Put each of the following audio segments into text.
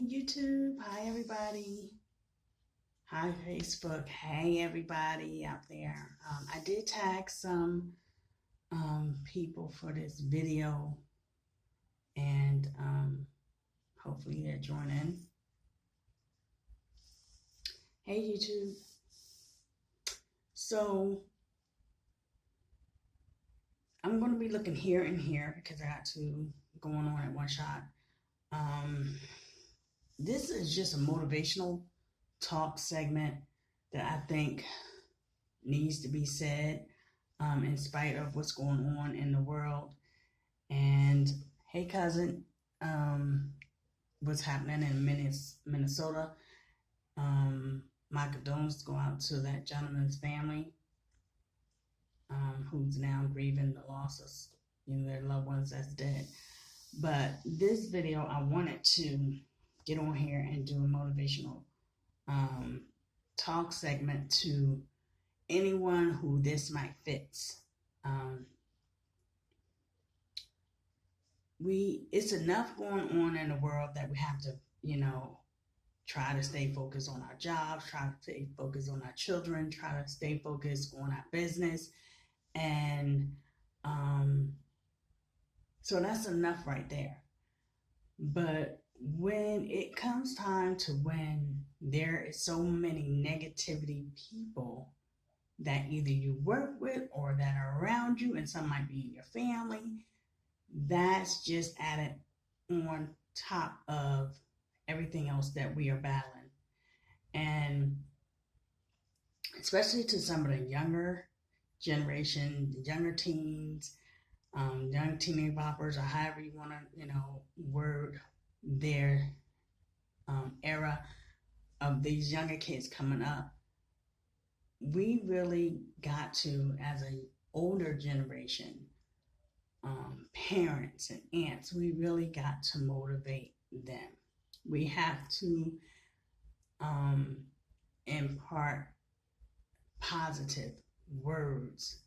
YouTube. Hi, everybody. Hi, Facebook. Hey, everybody out there. I did tag some people for this video, and hopefully they're joining. Hey, YouTube. So I'm going to be looking here and here because I got two going on at one shot. This is just a motivational talk segment that I think needs to be said in spite of what's going on in the world. And hey, cousin, what's happening in Minnesota? My condolences go out to that gentleman's family who's now grieving the loss of their loved ones that's dead. But this video, I wanted to get on here and do a motivational talk segment to anyone who this might fit. It's enough going on in the world that we have to, try to stay focused on our jobs, try to stay focused on our children, try to stay focused on our business. And so that's enough right there. But when it comes time to when there is so many negativity people that either you work with or that are around you, and some might be your family, that's just added on top of everything else that we are battling. And especially to some of the younger generation, the younger teens, young teenage boppers, or however you want to, word their era of these younger kids coming up. We really got to, as an older generation, parents and aunts, we really got to motivate them. We have to impart positive words,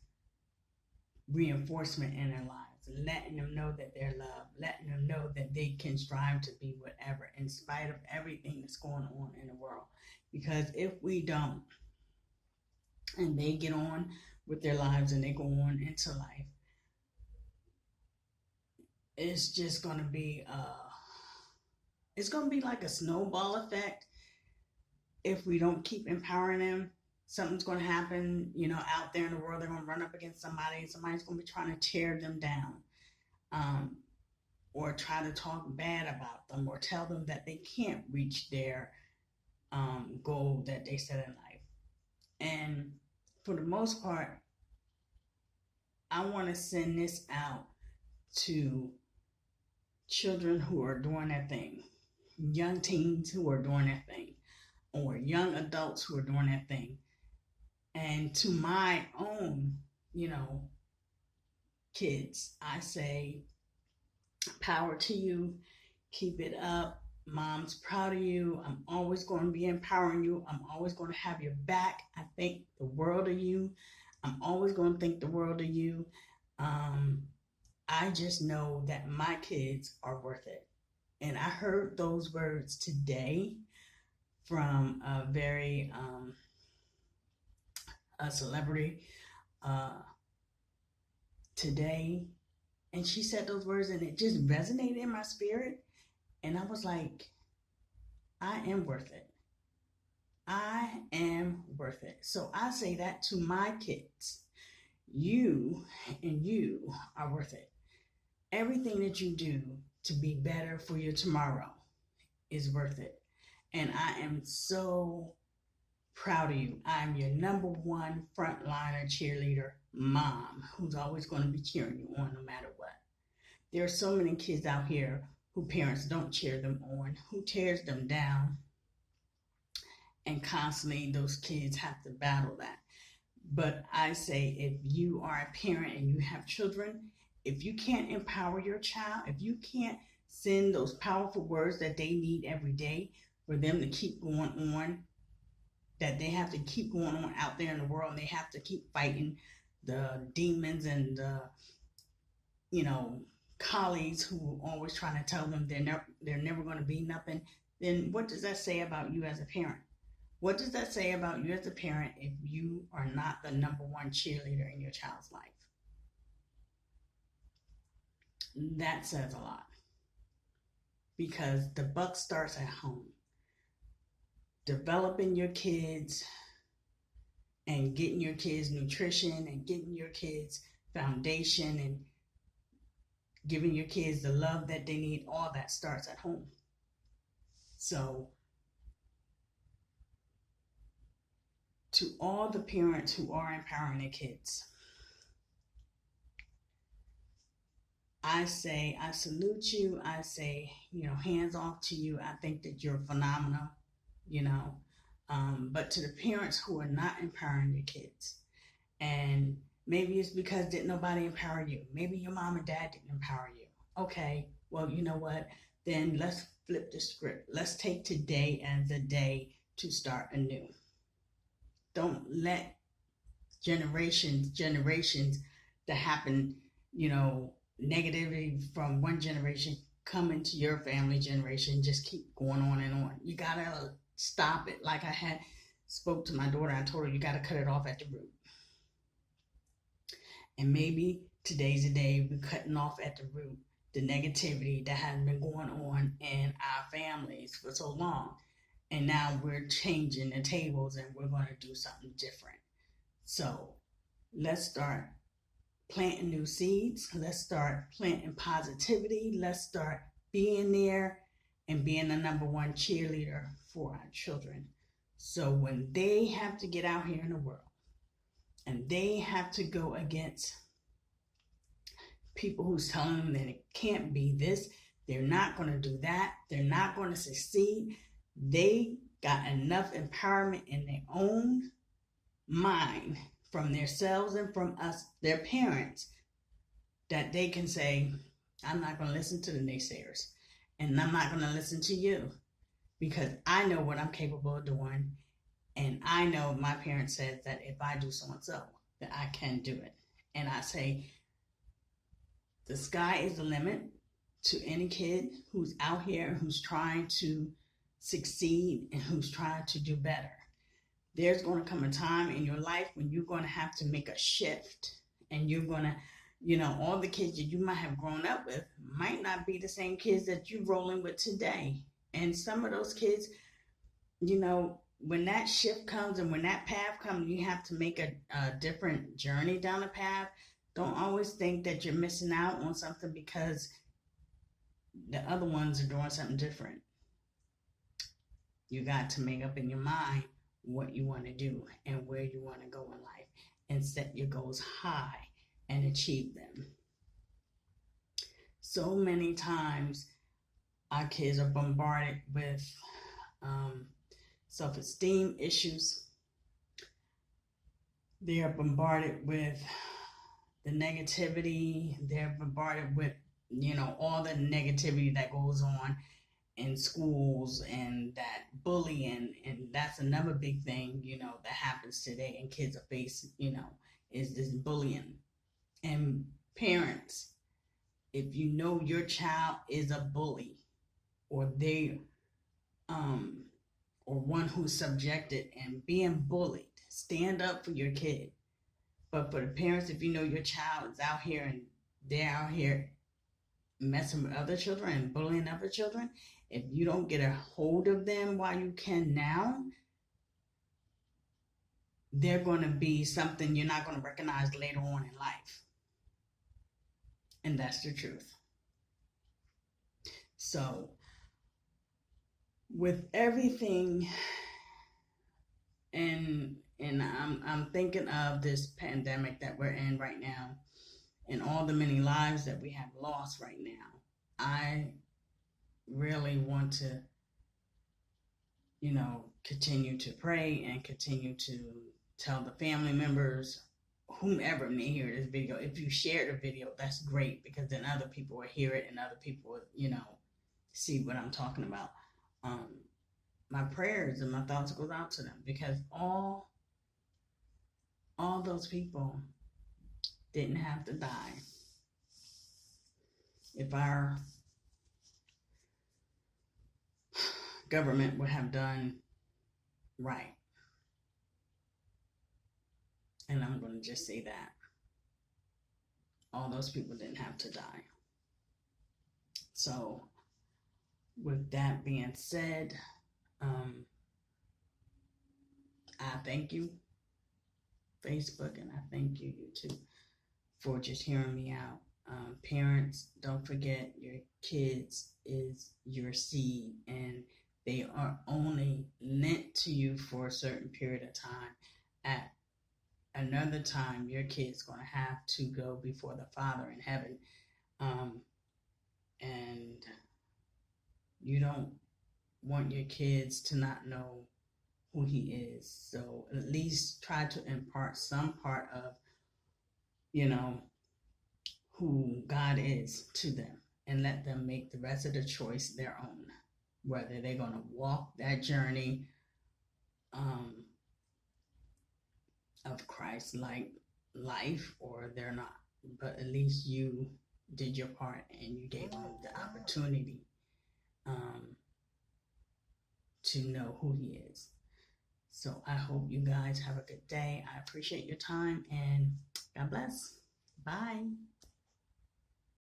reinforcement in their lives, letting them know that they're loved, letting them know that they can strive to be whatever in spite of everything that's going on in the world. Because if we don't, and they get on with their lives and they go on into life, it's just going to be like a snowball effect. If we don't keep empowering them, something's going to happen, out there in the world. They're going to run up against somebody, and somebody's going to be trying to tear them down, or try to talk bad about them, or tell them that they can't reach their goal that they set in life. And for the most part, I want to send this out to children who are doing their thing, young teens who are doing their thing, or young adults who are doing their thing. And to my own, kids, I say, power to you, keep it up. Mom's proud of you. I'm always going to be empowering you. I'm always going to have your back. I think the world of you. I'm always going to think the world of you. I just know that my kids are worth it. And I heard those words today from a very a celebrity today, and she said those words, and it just resonated in my spirit. And I was like, I am worth it. I am worth it. So I say that to my kids. You are worth it. Everything that you do to be better for your tomorrow is worth it. And I am so proud of you. I'm your number one frontliner cheerleader mom who's always going to be cheering you on no matter what. There are so many kids out here who parents don't cheer them on, who tears them down, and constantly those kids have to battle that. But I say, if you are a parent and you have children, if you can't empower your child, if you can't send those powerful words that they need every day for them to keep going on, that they have to keep going on out there in the world, and they have to keep fighting the demons and the, colleagues who are always trying to tell them they're never going to be nothing. then what does that say about you as a parent? What does that say about you as a parent if you are not the number one cheerleader in your child's life? That says a lot, because the buck starts at home. Developing your kids and getting your kids nutrition and getting your kids foundation and giving your kids the love that they need, all that starts at home. So to all the parents who are empowering their kids, I say, I salute you. I say, hands off to you. I think that you're phenomenal, but to the parents who are not empowering your kids, and maybe it's because didn't nobody empower you. Maybe your mom and dad didn't empower you. Okay, well, you know what? Then let's flip the script. Let's take today as a day to start anew. Don't let generations that happen, negativity from one generation come into your family generation, just keep going on and on. You gotta stop it. Like I had spoke to my daughter, I told her you gotta cut it off at the root. And maybe today's the day we're cutting off at the root the negativity that has been going on in our families for so long. And now we're changing the tables and we're going to do something different. So let's start planting new seeds. Let's start planting positivity. Let's start being there and being the number one cheerleader for our children. So when they have to get out here in the world and they have to go against people who's telling them that it can't be this, they're not going to do that, they're not going to succeed, they got enough empowerment in their own mind from themselves and from us, their parents, that they can say, I'm not going to listen to the naysayers, and I'm not going to listen to you, because I know what I'm capable of doing, and I know my parents said that if I do so and so, that I can do it. And I say, the sky is the limit to any kid who's out here, who's trying to succeed and who's trying to do better. There's going to come a time in your life when you're going to have to make a shift, and you're going to, all the kids that you might have grown up with might not be the same kids that you're rolling with today. And some of those kids, when that shift comes and when that path comes, you have to make a different journey down the path. Don't always think that you're missing out on something because the other ones are doing something different. You got to make up in your mind what you want to do and where you want to go in life, and set your goals high and achieve them. So many times our kids are bombarded with self-esteem issues. They are bombarded with the negativity. They're bombarded with, all the negativity that goes on in schools, and that bullying, and that's another big thing, that happens today and kids are facing, is this bullying. And parents, if you know your child is a bully, or they or one who's subjected and being bullied, stand up for your kid. But for the parents, if you know your child is out here and they're out here messing with other children and bullying other children, if you don't get a hold of them while you can now, they're going to be something you're not going to recognize later on in life. And that's the truth. So with everything, and I'm thinking of this pandemic that we're in right now, and all the many lives that we have lost right now, I really want to, continue to pray and continue to tell the family members, whomever may hear this video, if you share the video, that's great, because then other people will hear it and other people will, see what I'm talking about. My prayers and my thoughts goes out to them, because all those people didn't have to die. If our government would have done right. And I'm going to just say that. All those people didn't have to die. So, with that being said, I thank you, Facebook, and I thank you, YouTube, for just hearing me out. Parents, don't forget your kids is your seed, and they are only lent to you for a certain period of time. At another time, your kid's going to have to go before the Father in heaven, and you don't want your kids to not know who He is. So at least try to impart some part of, who God is to them, and let them make the rest of the choice their own, whether they're going to walk that journey of Christ-like life or they're not. But at least you did your part and you gave them the opportunity to know who He is. So I hope you guys have a good day. I appreciate your time, and God bless. Bye.